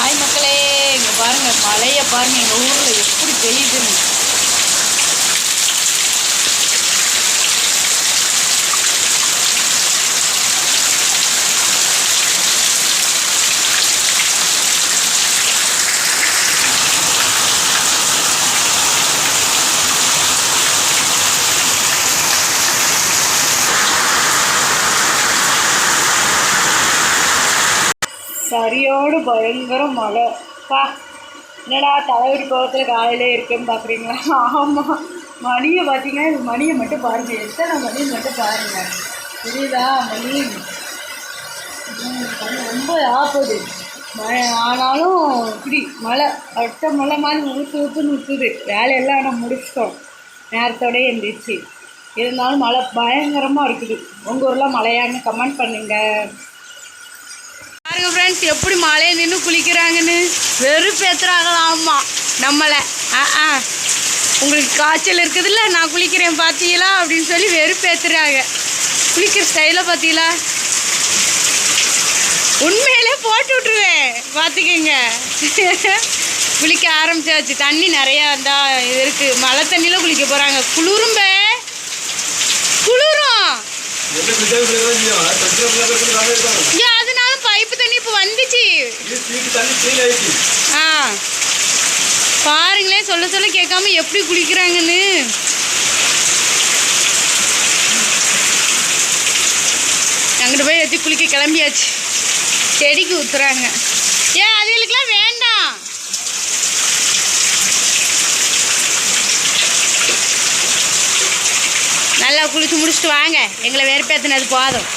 Hi மக்களே, இங்கே பாருங்கள் மழையை பாருங்கள் எங்கள் ஊரில் எப்படி பெய்யுதுன்னு. சரியோடு பயங்கர மழை பா. என்னடா தலைவரி கோலத்தில் காலையிலே இருக்குன்னு பார்க்குறீங்களா? ஆமாம், மணியை பார்த்தீங்கன்னா இது மணியை மட்டும் பாருங்கள், எத்தனை மணின்னு மட்டும் பாருங்கள். புரியுதா? மணி ரொம்ப ஆகுது மழை. ஆனாலும் இப்படி மழை அடுத்த மழை மாதிரி ஊற்றுன்னு ஊற்றுது. வேலையெல்லாம் நம்ம முடிச்சிட்டோம், நேரத்தோடய எழுந்திரிச்சு. இருந்தாலும் மழை பயங்கரமாக இருக்குது. உங்கள் ஊரில் மழையான்னு கமெண்ட் பண்ணுங்கள். பாருங்க ஃப்ரெண்ட்ஸ், எப்படி மழையை நின்று குளிக்கிறாங்கன்னு. வெறுப்பேற்றுறாங்களாம்மா நம்மளை. உங்களுக்கு காய்ச்சல் இருக்குதுல்ல, நான் குளிக்கிறேன் பார்த்தீங்களா அப்படின்னு சொல்லி வெறுப்பேற்றுறாங்க. குளிக்கிற ஸ்டைலை பார்த்தீங்களா? உண்மையிலே போட்டு விட்ருவேன் பார்த்துக்கங்க. குளிக்க ஆரம்பிச்சாச்சு. தண்ணி நிறையா இருந்தால் இருக்குது. மழை தண்ணியில் குளிக்க போகிறாங்க. குளிரும். அதனால பைப்பு தண்ணி இப்போ வந்துச்சு. பாருங்களேன், சொல்ல சொல்ல கேட்காம எப்படி குளிக்கிறாங்கன்னு. அங்கிட்டு போய் வச்சு குளிக்க கிளம்பியாச்சு. செடிக்கு ஊத்துறாங்க. ஏன் அதுகளுக்கெல்லாம் வேண்டாம். நல்லா குளிச்சு முடிச்சுட்டு வாங்க, எங்களை வெறுப்பேற்றினது போதும்.